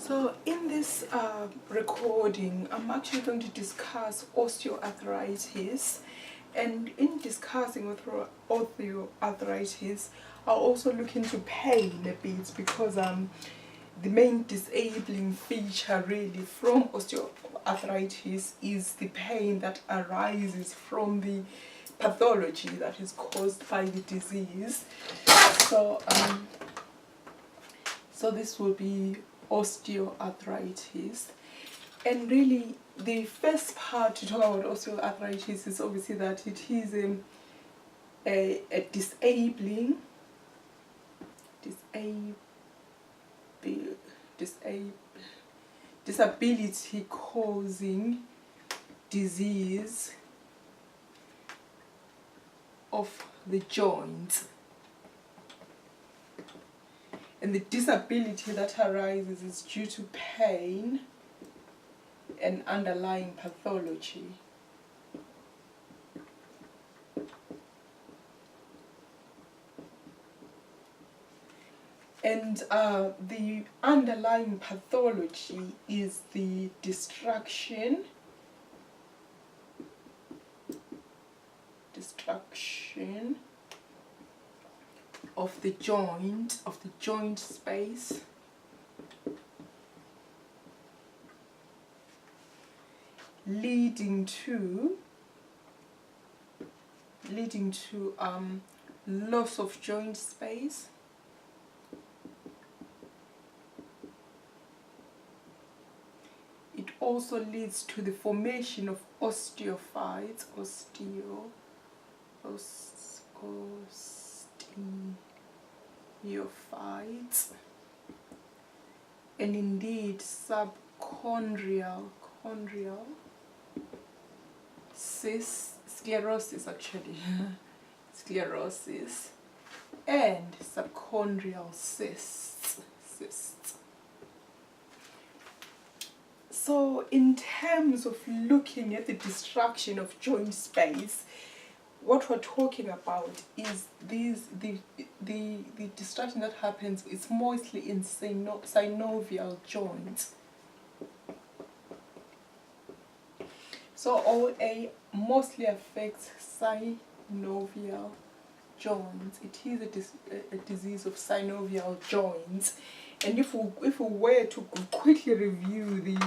So in this recording, I'm actually going to discuss osteoarthritis, and in discussing with osteoarthritis, I'll also look into pain a bit, because the main disabling feature really from osteoarthritis is the pain that arises from the pathology that is caused by the disease. So this will be osteoarthritis, and really the first part to talk about osteoarthritis is obviously that it is a disability causing disease of the joints. And the disability that arises is due to pain and underlying pathology. And the underlying pathology is the destruction of the joint space, leading to loss of joint space, it also leads to the formation of osteophytes, osteophytes, and indeed subchondrial sclerosis actually, sclerosis, and subchondrial cysts. So in terms of looking at the destruction of joint space, what we're talking about is the destruction that happens is mostly in synovial joints. So OA mostly affects synovial joints. It is a disease of synovial joints. And if we were to quickly review the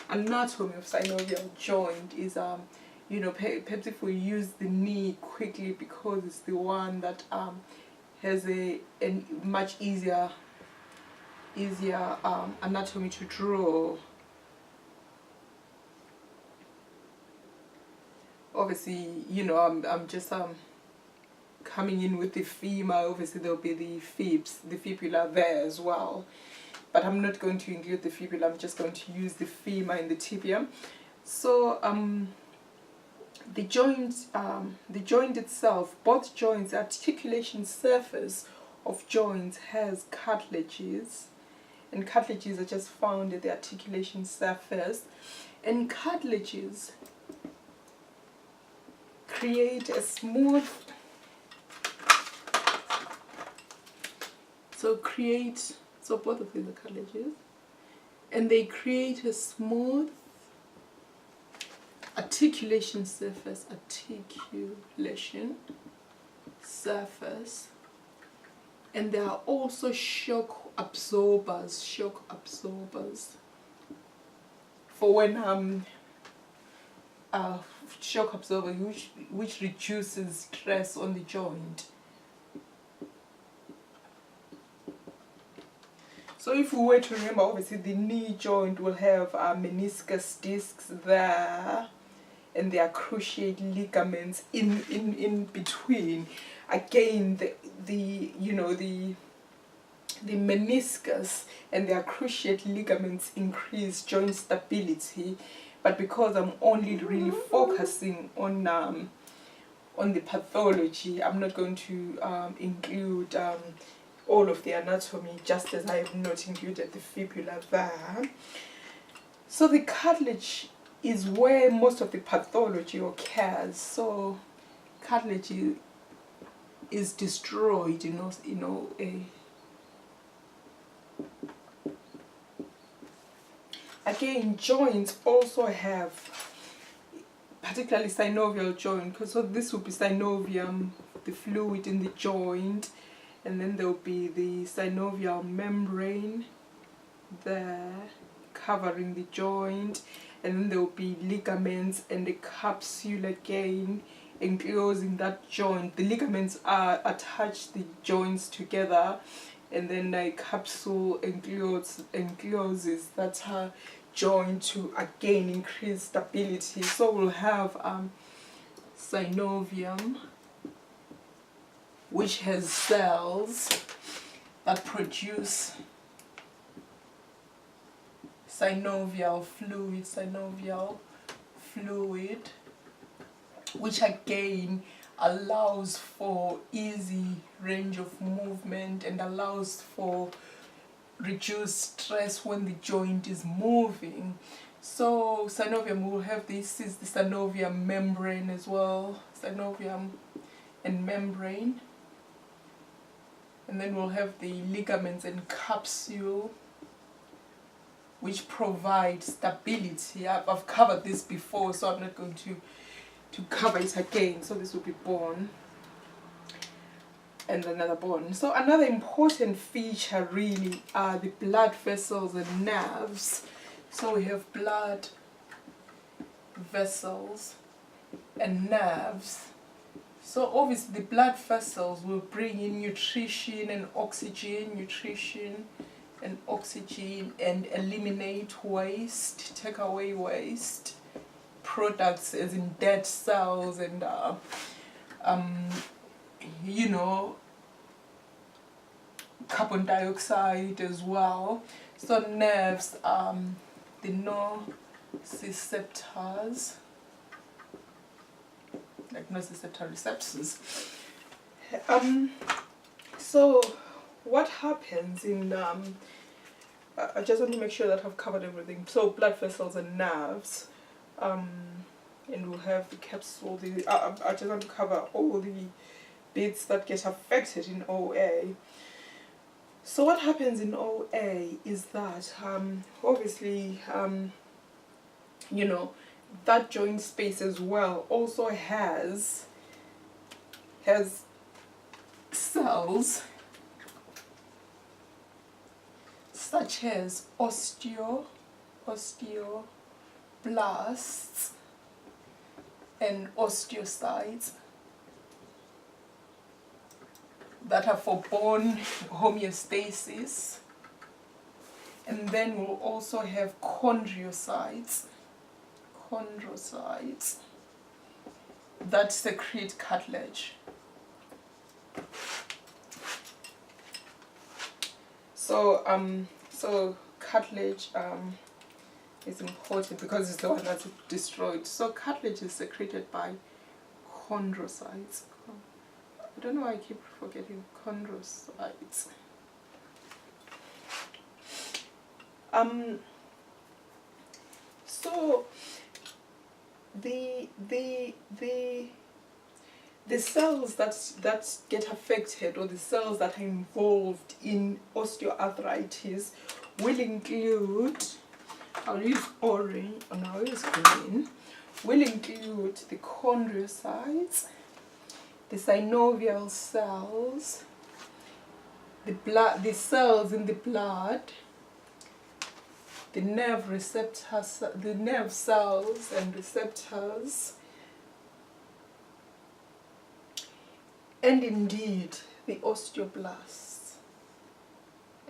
anatomy of synovial joint, is perhaps if we use the knee quickly, because it's the one that has a much easier anatomy to draw. Obviously, I'm just coming in with the femur. Obviously there'll be the fibula there as well, but I'm not going to include the fibula. I'm just going to use the femur and the tibia. So the joint itself, both joints, the articulation surface of joints has cartilages, and cartilages are just found at the articulation surface, and cartilages create a smooth, so both of these are cartilages, and they create a smooth articulation surface, and there are also shock absorbers for when shock absorber which reduces stress on the joint. So if we were to remember, obviously the knee joint will have meniscus discs there, and there are cruciate ligaments in between. Again, the meniscus and their cruciate ligaments increase joint stability, but because I'm only really focusing on the pathology, I'm not going to include all of the anatomy, just as I have not included the fibula there. So the cartilage is where most of the pathology occurs. So cartilage is destroyed, Again, joints also have, particularly synovial joint, because so this will be synovium, the fluid in the joint, and then there will be the synovial membrane there covering the joint, and then there will be ligaments and the capsule again enclosing that joint. The ligaments are attach the joints together, and then the capsule encloses that joint to again increase stability. So we'll have synovium, which has cells that produce synovial fluid, which again allows for easy range of movement and allows for reduced stress when the joint is moving. So synovium will have this is the synovium membrane as well, synovium and membrane, and then we'll have the ligaments and capsule, which provide stability. I've covered this before, so I'm not going to cover it again. So this will be bone and another bone. So another important feature really are the blood vessels and nerves. So we have blood vessels and nerves. So obviously the blood vessels will bring in nutrition and oxygen, and eliminate waste, take away waste products, as in dead cells and carbon dioxide as well. So nerves, the nociceptors, like nociceptor receptors. So what happens in I just want to make sure that I've covered everything. So blood vessels and nerves, and we'll have the capsule. I just want to cover all the bits that get affected in OA. So what happens in OA is that obviously that joint space as well also has cells such as osteoblasts and osteocytes that are for bone homeostasis. And then we'll also have chondrocytes that secrete cartilage. So cartilage is important because it's the one that's destroyed. So cartilage is secreted by chondrocytes. I don't know why I keep forgetting chondrocytes. So the cells that get affected, or the cells that are involved in osteoarthritis, will include, I'll use orange and I'll use green, will include the chondrocytes, the synovial cells, the cells in the blood, the nerve receptors, the nerve cells and receptors, and indeed the osteoblasts,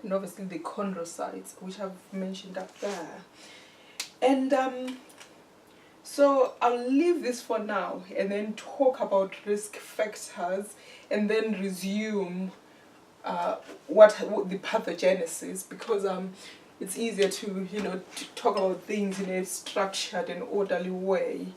and obviously the chondrocytes, which I've mentioned up there. And so I'll leave this for now and then talk about risk factors, and then resume what the pathogenesis, because it's easier to to talk about things in a structured and orderly way.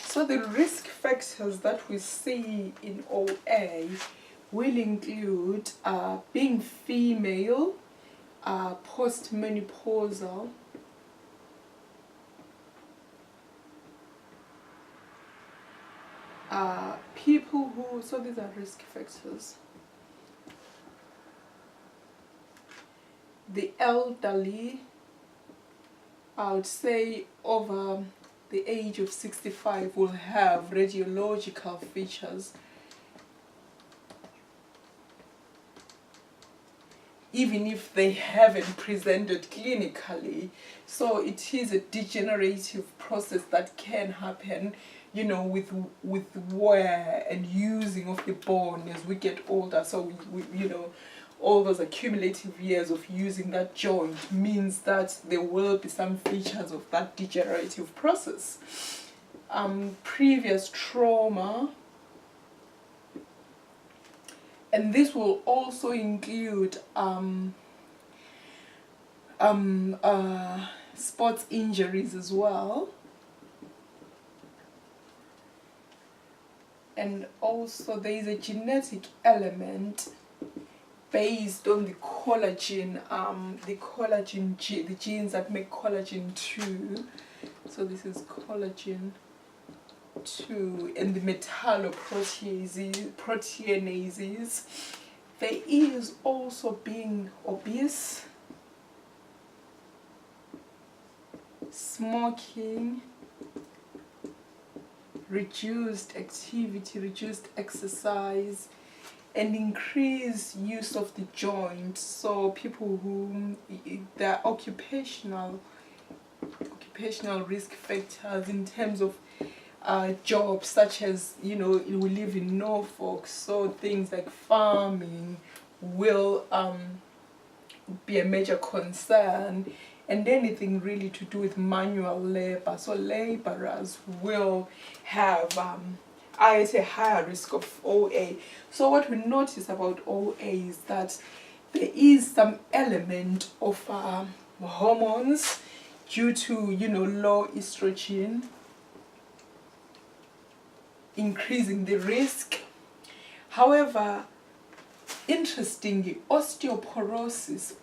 So the risk factors that we see in OA will include being female, postmenopausal, People who, so these are risk factors. The elderly, I would say over the age of 65 will have radiological features, even if they haven't presented clinically. So it is a degenerative process that can happen, you know, with wear and using of the bone as we get older. So we you know, all those accumulative years of using that joint means that there will be some features of that degenerative process. Previous trauma, and this will also include sports injuries as well, and also there is a genetic element based on the collagen, the genes that make collagen 2. So this is collagen 2, and the proteinases. There is also being obese, smoking, reduced activity, reduced exercise, and increased use of the joint. So people who, their occupational risk factors in terms of jobs, such as, you know, we live in Norfolk, so things like farming will be a major concern, and anything really to do with manual labor. So laborers will have a higher risk of OA. So what we notice about OA is that there is some element of hormones due to, you know, low estrogen, increasing the risk. However, interestingly, osteoporosis,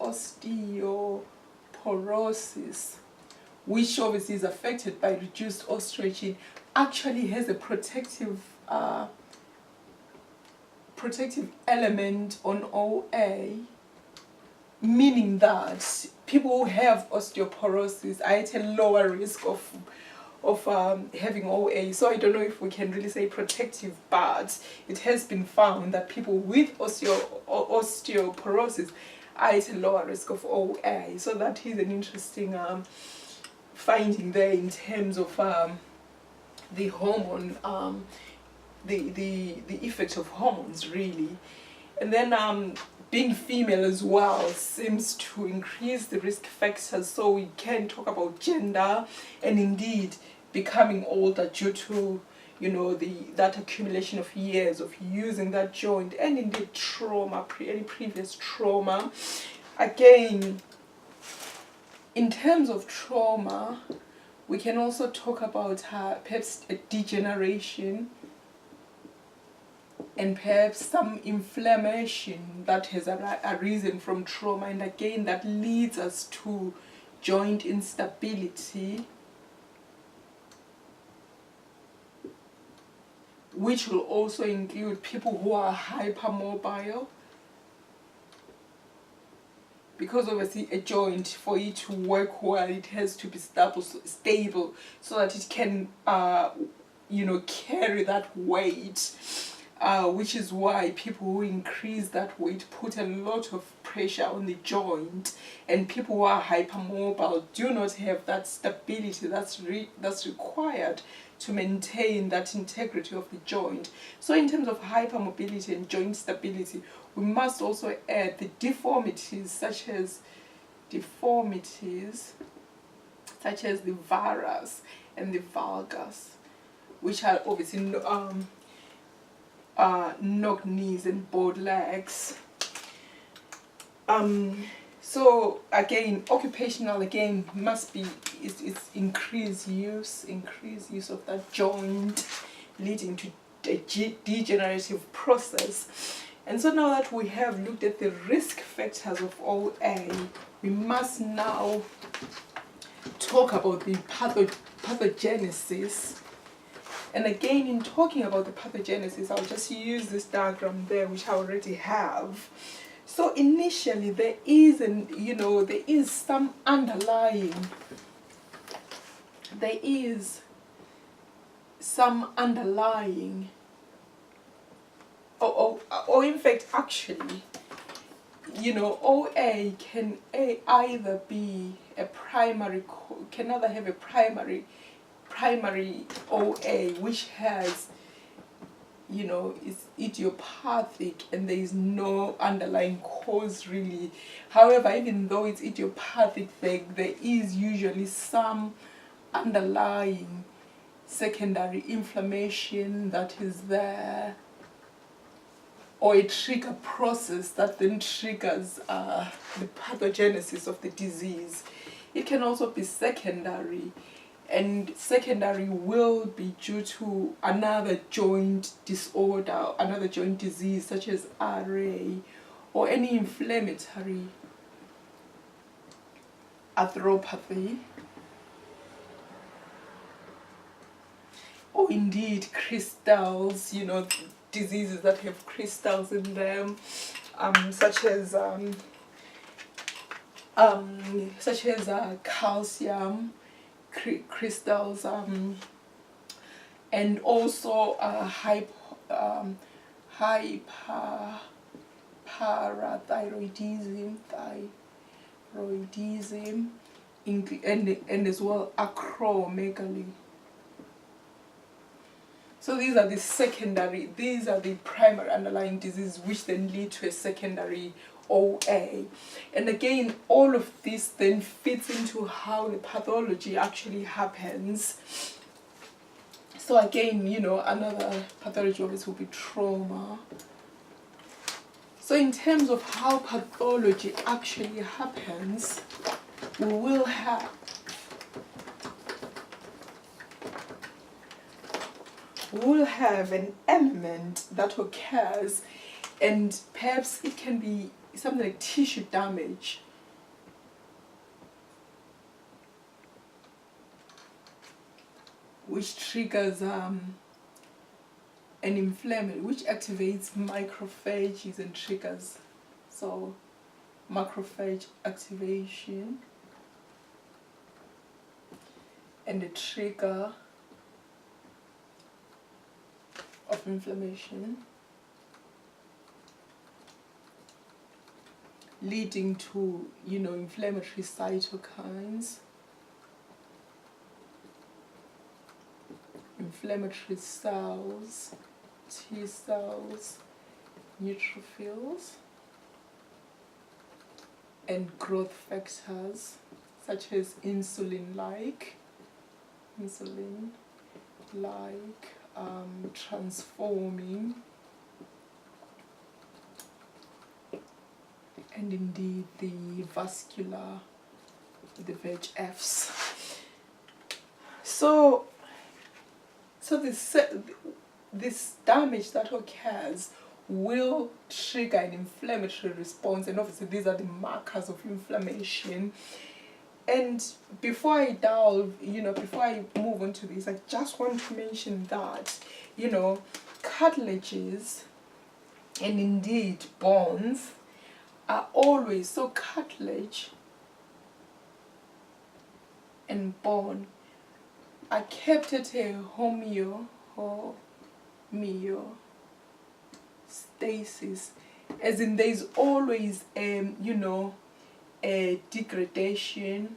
which obviously is affected by reduced estrogen, actually has a protective element on OA, meaning that people who have osteoporosis are at a lower risk of having OA. So I don't know if we can really say protective, but it has been found that people with osteoporosis are at a lower risk of OA. So that is an interesting finding there in terms of the hormone, the effect of hormones really. And then being female as well seems to increase the risk factors. So we can talk about gender and indeed becoming older due to, you know, that accumulation of years of using that joint, and indeed trauma, any previous trauma. Again, in terms of trauma, we can also talk about perhaps a degeneration and perhaps some inflammation that has arisen from trauma, and again that leads us to joint instability, which will also include people who are hypermobile, because obviously a joint, for it to work well, it has to be stable so that it can you know, carry that weight, which is why people who increase that weight put a lot of pressure on the joint, and people who are hypermobile do not have that stability that's required to maintain that integrity of the joint. So in terms of hypermobility and joint stability, we must also add the deformities such as the varus and the valgus, which are obviously knock knees and bowed legs. So again, occupational must be is increased use of that joint, leading to a degenerative process. And so now that we have looked at the risk factors of OA, we must now talk about the pathogenesis And again, in talking about the pathogenesis, I'll just use this diagram there, which I already have. So initially, there is some underlying, or in fact, actually, OA can either be a primary, can either have a primary OA, which has, is idiopathic and there is no underlying cause really. However, even though it's idiopathic, there is usually some underlying secondary inflammation that is there, or a trigger process that then triggers the pathogenesis of the disease. It can also be secondary, and secondary will be due to another joint disorder, another joint disease such as RA, or any inflammatory arthropathy, or indeed crystals, diseases that have crystals in them, such as calcium crystals, and also hyperthyroidism, and as well acromegaly. So these are the primary underlying diseases which then lead to a secondary OA. And again, all of this then fits into how the pathology actually happens. So again, another pathology obviously will be trauma. So in terms of how pathology actually happens, we will have an element that occurs, and perhaps it can be something like tissue damage, which triggers an inflammation, which activates macrophages and triggers. So macrophage activation and the trigger of inflammation, leading to inflammatory cytokines, inflammatory cells, T cells, neutrophils, and growth factors such as insulin-like, transforming, and indeed the VEGFs. So this damage that occurs will trigger an inflammatory response, and obviously these are the markers of inflammation. And before I move on to this, I just want to mention that, cartilages and indeed bones are always, so cartilage and bone are kept at a homeostasis, as in there's always a degradation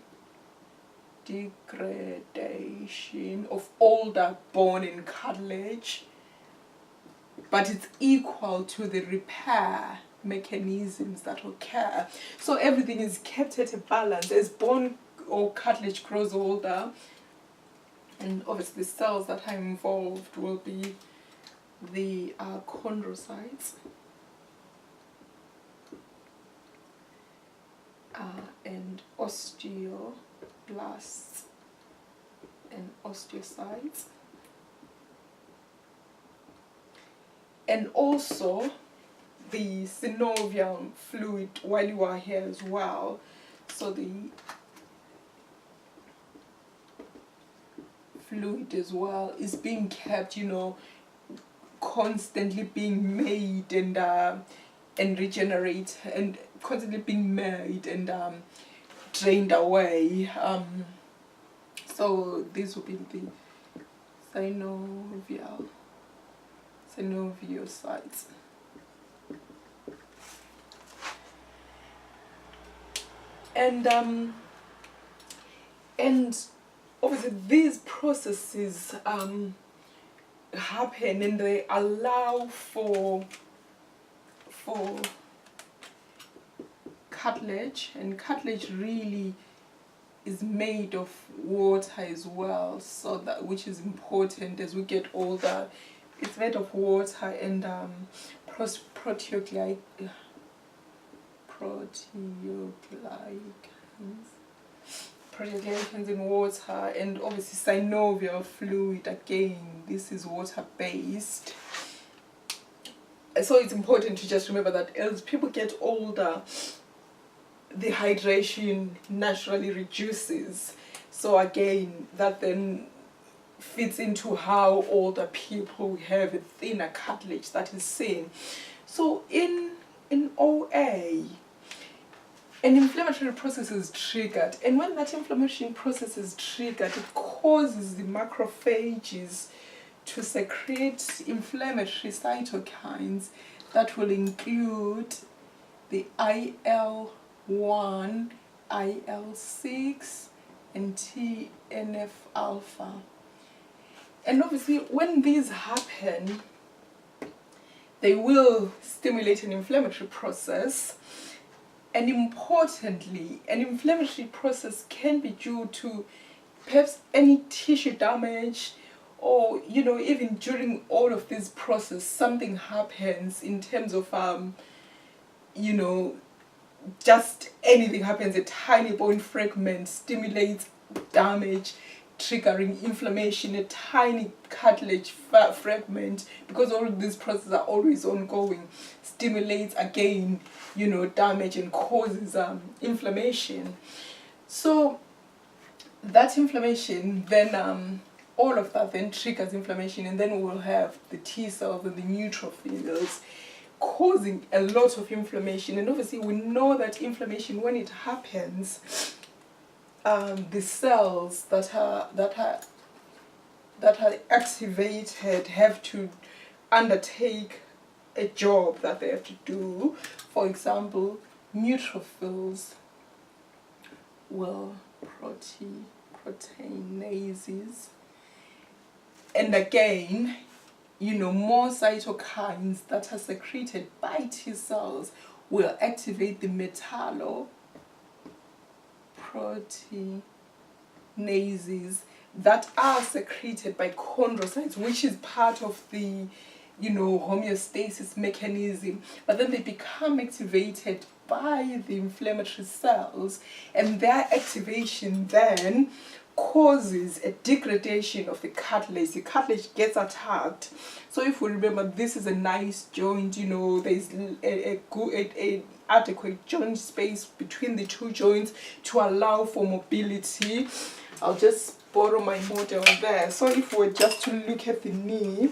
of older bone and cartilage, but it's equal to the repair mechanisms that occur. So everything is kept at a balance as bone or cartilage grows older, and obviously the cells that are involved will be the chondrocytes and osteoblasts and osteocytes, and also the synovial fluid while you are here as well. So the fluid as well is being kept, you know, constantly being made and regenerate, and constantly being made and drained away. So this will be the synoviocytes. And obviously these processes happen, and they allow for cartilage, and cartilage really is made of water as well, so that, which is important as we get older. It's made of water and proteoglycans in water, and obviously synovial fluid, again, this is water based. So it's important to just remember that as people get older, the hydration naturally reduces. So again, that then fits into how older people have a thinner cartilage that is seen. So in OA, an inflammatory process is triggered, and when that inflammation process is triggered, it causes the macrophages to secrete inflammatory cytokines that will include the IL-1, IL-6, and TNF-alpha. And obviously, when these happen, they will stimulate an inflammatory process. And importantly, an inflammatory process can be due to perhaps any tissue damage, or, you know, even during all of this process, something happens in terms of, you know, just anything happens. A tiny bone fragment stimulates damage, triggering inflammation. A tiny cartilage fragment, because all of these processes are always ongoing, stimulates again, you know, damage and causes inflammation. So that inflammation then all of that then triggers inflammation, and then we'll have the T cells and the neutrophils causing a lot of inflammation. And obviously we know that inflammation, when it happens, the cells that are activated have to undertake a job that they have to do. For example, neutrophils will proteinases, and again, you know, more cytokines that are secreted by T cells will activate the metalloproteinases that are secreted by chondrocytes, which is part of the, you know, homeostasis mechanism. But then they become activated by the inflammatory cells, and their activation then causes a degradation of the cartilage. The cartilage gets attacked. So if we remember, this is a nice joint, you know, there's a adequate joint space between the two joints to allow for mobility. I'll just borrow my model there. So if we're just to look at the knee,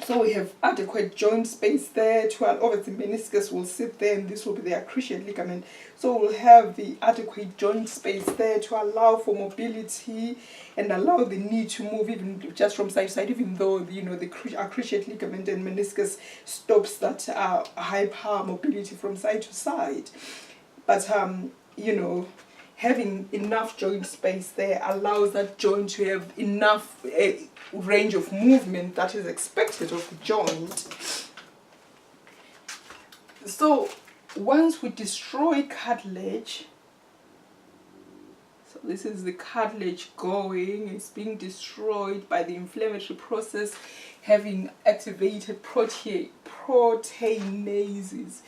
so we have adequate joint space there to, obviously meniscus will sit there, and this will be the cruciate ligament. So we'll have the adequate joint space there to allow for mobility and allow the knee to move even just from side to side, even though, you know, the cruciate ligament and meniscus stops that hyper mobility from side to side. But you know, having enough joint space there allows that joint to have enough range of movement that is expected of the joint. So once we destroy cartilage, so this is the cartilage going, it's being destroyed by the inflammatory process, having activated proteinases.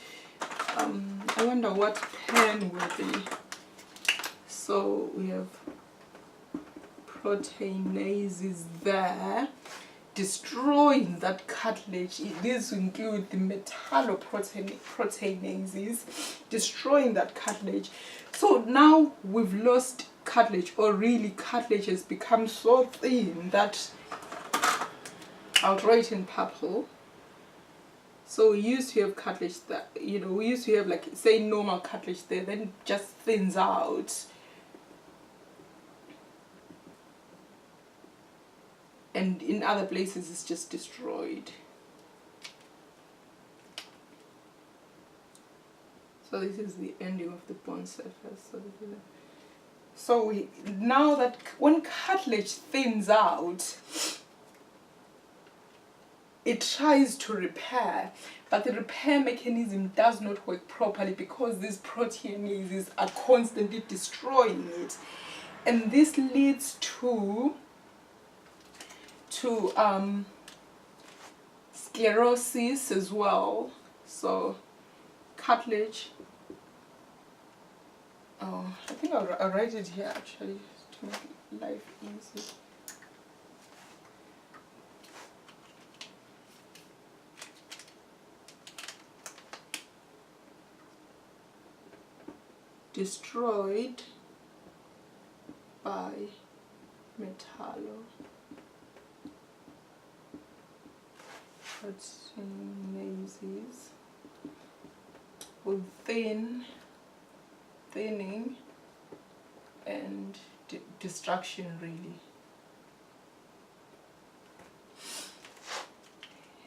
I wonder what pen will be. So we have proteinases there, destroying that cartilage. These include the metalloproteinases, destroying that cartilage. So now we've lost cartilage, or really cartilage has become so thin that I'll draw it in purple. So we used to have cartilage that, you know, we used to have like, say, normal cartilage there, then it just thins out. And in other places it's just destroyed. So this is the ending of the bone surface. So now that when cartilage thins out, it tries to repair, but the repair mechanism does not work properly because these proteinases are constantly destroying it. And this leads to sclerosis as well. So cartilage, I think I'll write it here actually to make life easy. Destroyed by metalloproteinases with thinning and destruction, really.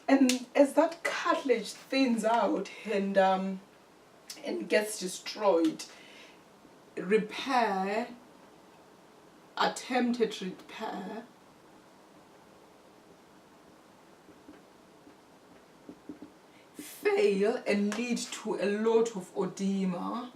And as that cartilage thins out and gets destroyed, attempted repair fail and lead to a lot of edema.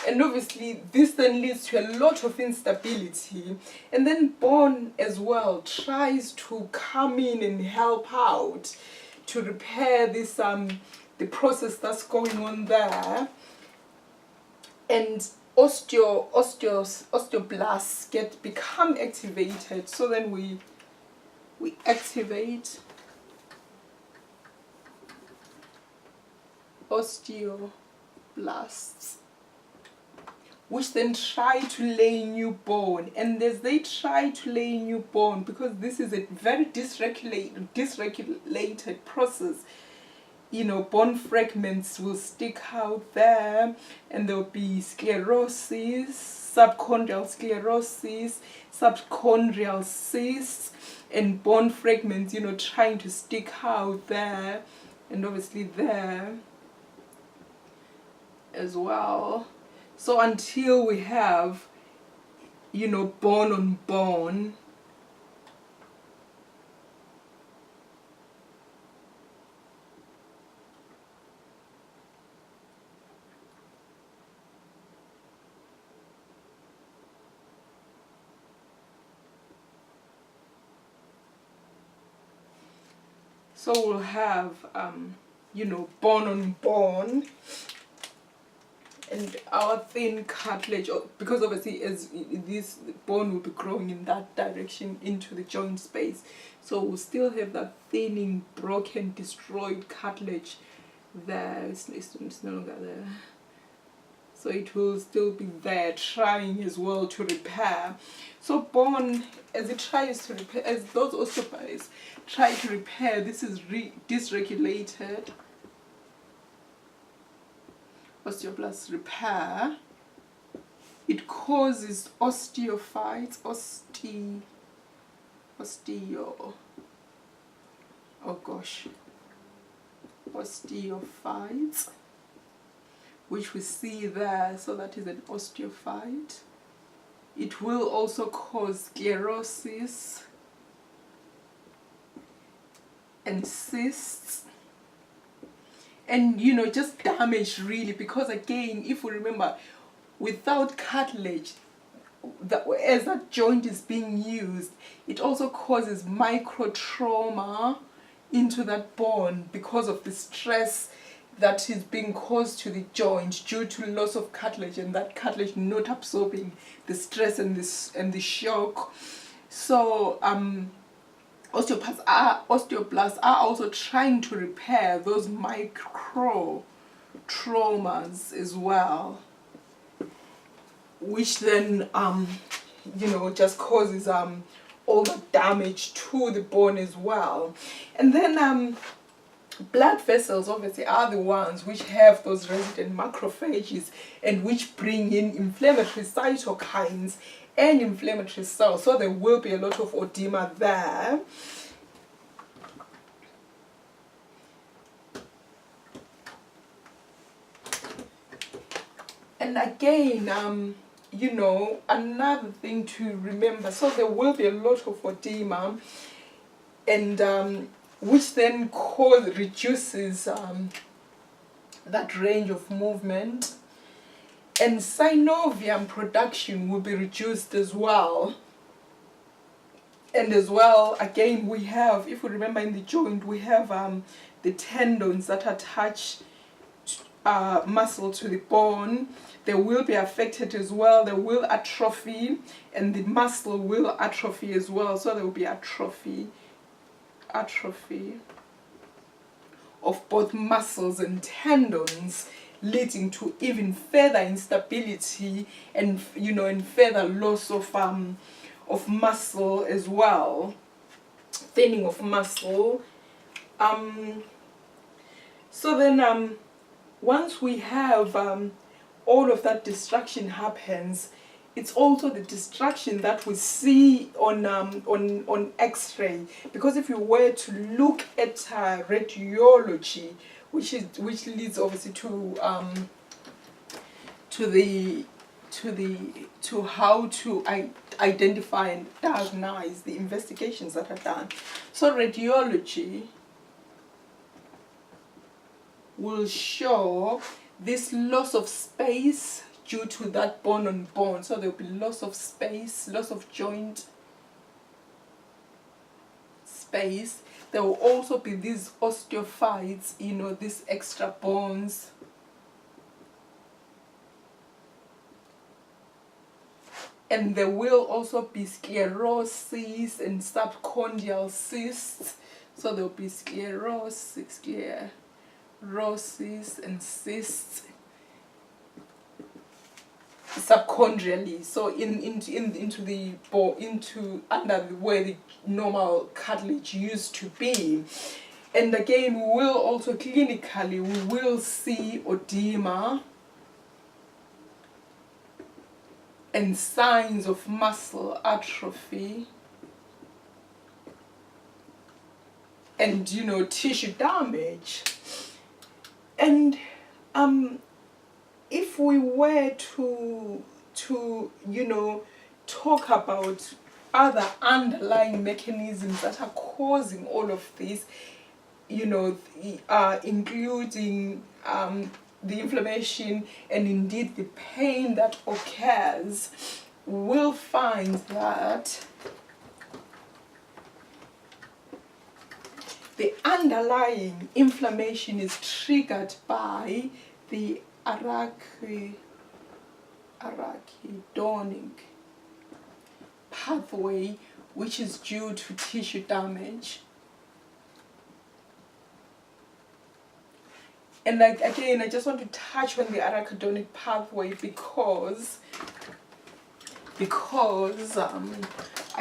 And obviously this then leads to a lot of instability, and then bone as well tries to come in and help out to repair this the process that's going on there, and osteoblasts become activated. So then we activate osteoblasts, which then try to lay new bone. And as they try to lay new bone, because this is a very dysregulated process, you know, bone fragments will stick out there, and there'll be sclerosis, subchondral cysts, and bone fragments, you know, trying to stick out there, and obviously there as well. So until we have, you know, bone on bone, so we'll have, you know, bone on bone, and our thin cartilage, because obviously as this bone will be growing in that direction into the joint space, so we'll still have that thinning, broken, destroyed cartilage there. It's no longer there. So it will still be there, trying as well to repair. So bone, as it tries to repair, as those osteopaths try to repair, this is dysregulated. Osteoblast repair, it causes osteophytes, osteophytes, which we see there. So that is an osteophyte. It will also cause sclerosis and cysts, and, you know, just damage really, because again, if we remember, without cartilage, as that joint is being used, it also causes micro trauma into that bone because of the stress that is being caused to the joint due to loss of cartilage, and that cartilage not absorbing the stress and the shock. So osteoblasts are also trying to repair those micro traumas as well, which then you know, just causes all the damage to the bone as well. And then blood vessels obviously are the ones which have those resident macrophages and which bring in inflammatory cytokines and inflammatory cells, so there will be a lot of edema there. And again, you know, another thing to remember, so there will be a lot of edema, and which then reduces that range of movement, and synovium production will be reduced as well. And as well, again, we have, if we remember in the joint, we have the tendons that attach muscle to the bone. They will be affected as well. They will atrophy, and the muscle will atrophy as well. So there will be atrophy of both muscles and tendons, leading to even further instability and, you know, and further loss of muscle as well, thinning of muscle. So then once we have all of that destruction happens, it's also the destruction that we see on X-ray, because if you were to look at radiology, which leads obviously to how to identify and diagnose the investigations that are done. So radiology will show this loss of space due to that bone on bone. So there will be loss of space, loss of joint space. There will also be these osteophytes, you know, these extra bones. And there will also be sclerosis and subcondylar cysts. So there will be sclerosis and cysts subchondrially, so into under where the normal cartilage used to be. And again, we will also clinically, we will see edema and signs of muscle atrophy and, you know, tissue damage. And if we were to you know, talk about other underlying mechanisms that are causing all of this, you know, including the inflammation and indeed the pain that occurs, we'll find that the underlying inflammation is triggered by the arachidonic pathway, which is due to tissue damage. And like, again, I just want to touch on the arachidonic pathway because I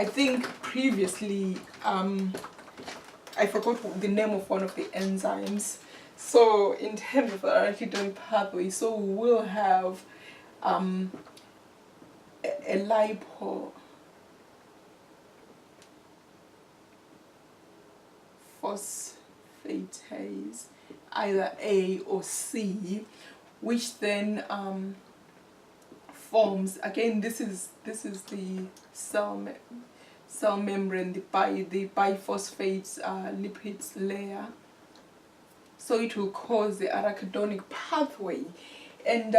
think previously I forgot the name of one of the enzymes. So in terms of the arachidonic pathway, so we will have a lipophosphatase, either A or C, which then forms, again, this is the cell membrane, the biphosphate lipids layer. So it will cause the arachidonic pathway. And